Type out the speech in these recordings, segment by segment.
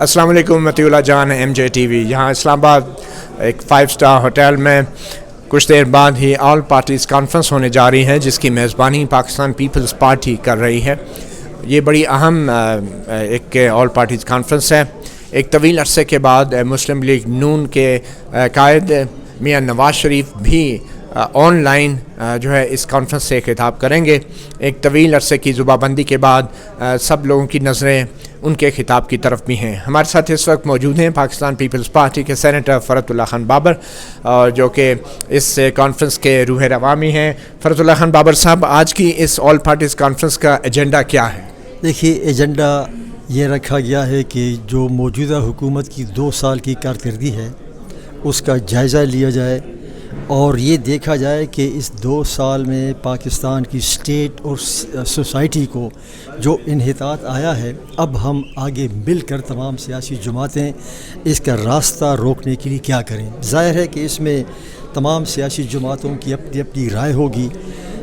अस्सलाम वालेकुम मती उल्लाह जान MJ TV। यहाँ इस्लामाबाद एक 5 स्टार होटल में कुछ देर बाद ही ऑल पार्टीज़ कॉन्फ्रेंस होने जा रही है, जिसकी मेज़बानी पाकिस्तान पीपल्स पार्टी कर रही है। ये बड़ी अहम एक ऑल पार्टीज़ कॉन्फ्रेंस है। एक तवील अरसे के बाद मुस्लिम लीग नून के कायद मियां नवाज शरीफ भी ऑनलाइन जो है इस कॉन्फ्रेंस से खिताब करेंगे। एक तवील अरसे की ज़ुबाबंदी के बाद सब लोगों की नज़रें उनके खिताब की तरफ भी हैं। हमारे साथ इस वक्त मौजूद हैं पाकिस्तान पीपल्स पार्टी के सेनेटर फ़रतुल्लाह खान बाबर, जो कि इस कॉन्फ्रेंस के रूह रवामी हैं। फ़रतुल्लाह खान बाबर साहब, आज की इस ऑल पार्टीज़ कॉन्फ्रेंस का एजेंडा क्या है? देखिए, एजेंडा ये रखा गया है कि जो मौजूदा हुकूमत की 2 साल की कारकर्दगी है उसका जायज़ा लिया जाए और ये देखा जाए कि इस 2 साल में पाकिस्तान की स्टेट और सोसाइटी को जो इन्हितात आया है, अब हम आगे मिलकर तमाम सियासी जमातें इसका रास्ता रोकने के लिए क्या करें। ज़ाहिर है कि इसमें तमाम सियासी जमातों की अपनी अपनी राय होगी।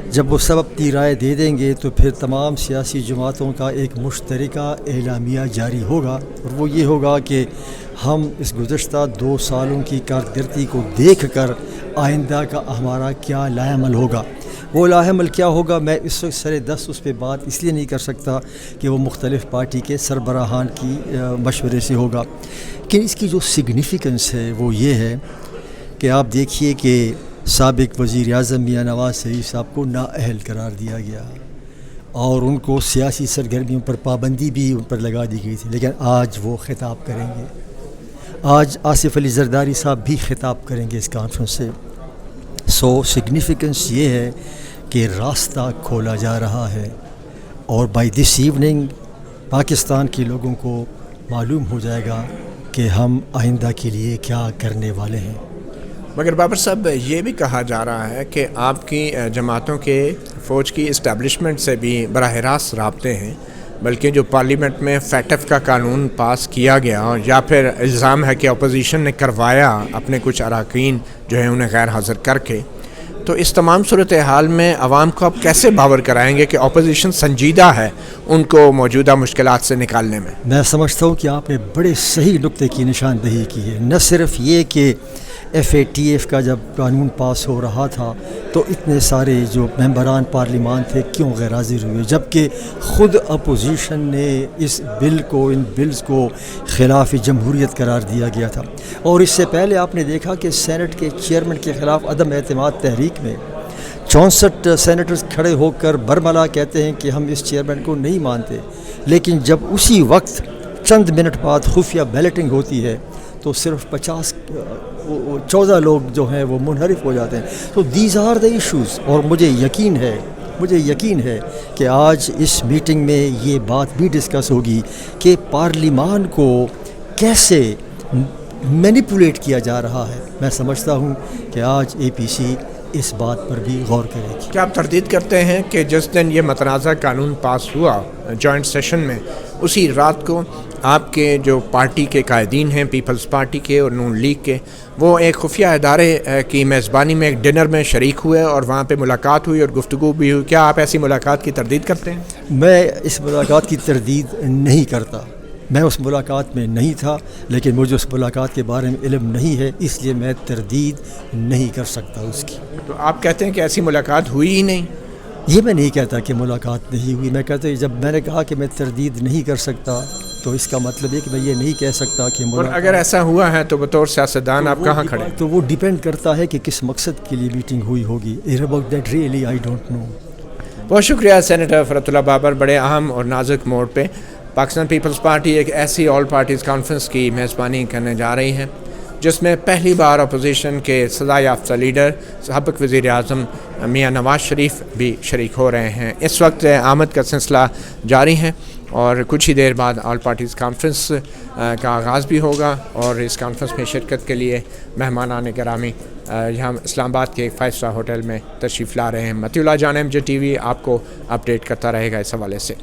जब वो सब अपनी राय दे देंगे तो फिर तमाम सियासी जमातों का एक मुश्तरका एलामिया जारी होगा और वो ये होगा कि हम इस गुज़श्ता 2 सालों की कारकर्दगी को देख कर आइंदा का हमारा क्या लाएमल होगा। वो लाएमल क्या होगा, मैं इस वक्त सरे दस उस पर बात इसलिए नहीं कर सकता कि वो मुख्तलिफ़ पार्टी के सरबराहान की मशवरे से होगा। कि इसकी जो सिग्निफ़िकेंस है वो ये है कि आप देखिए कि साबिक़ वज़ीर आज़म मियां नवाज शरीफ साहब को नाअहल करार दिया गया और उनको सियासी सरगर्मियों पर पाबंदी भी उन पर लगा दी गई थी, लेकिन आज वो ख़िताब करेंगे। आज आसिफ अली ज़रदारी साहब भी ख़िताब करेंगे इस कॉन्फ्रेंस से। सो सिग्निफ़िकेंस ये है कि रास्ता खोला जा रहा है और बाय दिस इवनिंग पाकिस्तान के लोगों को मालूम हो जाएगा कि हम आइंदा के लिए क्या करने वाले हैं। मगर बाबर साहब, ये भी कहा जा रहा है कि आपकी जमातों के फ़ौज की इस्टेब्लिशमेंट से भी बराह रास्त राब्ते हैं, बल्कि जो पार्लियामेंट में फैटफ का कानून पास किया गया और या फिर इल्ज़ाम है कि अपोजिशन ने करवाया अपने कुछ अरकान जो है उन्हें गैर हाज़िर करके। तो इस तमाम सूरत हाल में आवाम को आप कैसे बावर कराएंगे कि अपोजिशन संजीदा है उनको मौजूदा मुश्किलात से निकालने में? मैं समझता हूँ कि आपने बड़े सही नुक्ते की निशानदही की है। न सिर्फ ये कि FATF का जब कानून पास हो रहा था तो इतने सारे जो मेंबरान पार्लिमान थे क्यों गैर हाज़िर हुए, जबकि ख़ुद अपोजिशन ने इस बिल को, इन बिल्स को ख़िलाफ़ जमहूरियत करार दिया गया था। और इससे पहले आपने देखा कि सेनेट के चेयरमैन के ख़िलाफ़ अदम एतमाद तहरीक में 64 सेनेटर्स खड़े होकर बरमला कहते हैं कि हम इस चेयरमैन को नहीं मानते, लेकिन जब उसी वक्त चंद मिनट बाद खुफिया बैलेटिंग होती है तो सिर्फ 14 लोग जो हैं वो मुनहरिफ हो जाते हैं। तो दीज आर द इश्यूज़ और मुझे यकीन है कि आज इस मीटिंग में ये बात भी डिस्कस होगी कि पार्लिमान को कैसे मैनिपुलेट किया जा रहा है। मैं समझता हूँ कि आज APC इस बात पर भी गौर करेगी। क्या आप तरदीद करते हैं कि जिस दिन ये मतनाज़ा कानून पास हुआ जॉइंट सेशन में, उसी रात को आपके जो पार्टी के कायदीन हैं पीपल्स पार्टी के और नून लीग के, वो एक खुफिया इदारे की मेज़बानी में एक डिनर में शरीक हुए और वहाँ पे मुलाकात हुई और गुफ्तगू भी हुई? क्या आप ऐसी मुलाकात की तरदीद करते हैं? मैं इस मुलाकात की तरदीद नहीं करता। मैं उस मुलाकात में नहीं था, लेकिन मुझे उस मुलाकात के बारे में इल्म नहीं है, इसलिए मैं तरदीद नहीं कर सकता उसकी। तो आप कहते हैं कि ऐसी मुलाकात हुई ही नहीं? ये मैं नहीं कहता कि मुलाकात नहीं हुई। मैं कहता जब मैंने कहा कि मैं तरदीद नहीं कर सकता तो इसका मतलब है कि मैं ये नहीं कह सकता कि और अगर ऐसा हुआ है तो बतौर सियासतदान आप कहाँ खड़े? तो वो डिपेंड करता है कि किस मकसद के लिए मीटिंग हुई होगी। About that really I don't know. बहुत शुक्रिया सेनेटर फ़रतुल्लाह बाबर। बड़े अहम और नाजुक मोड़ पे पाकिस्तान पीपल्स पार्टी एक ऐसी ऑल पार्टीज़ कॉन्फ्रेंस की मेज़बानी करने जा रही है जिसमें पहली बार अपोजिशन के सज़ा याफ्ता लीडर साबिक़ वज़ीर आज़म मियां नवाज शरीफ भी शरीक हो रहे हैं। इस वक्त आमद का सिलसिला जारी है और कुछ ही देर बाद ऑल पार्टीज़ कॉन्फ्रेंस का आगाज़ भी होगा और इस कॉन्फ्रेंस में शिरकत के लिए मेहमानान गिरामी यहाँ इस्लामाबाद के एक 5 स्टार होटल में तशरीफ़ ला रहे हैं। मती उल्लाह जान MJ TV आपको अपडेट करता रहेगा इस हवाले से।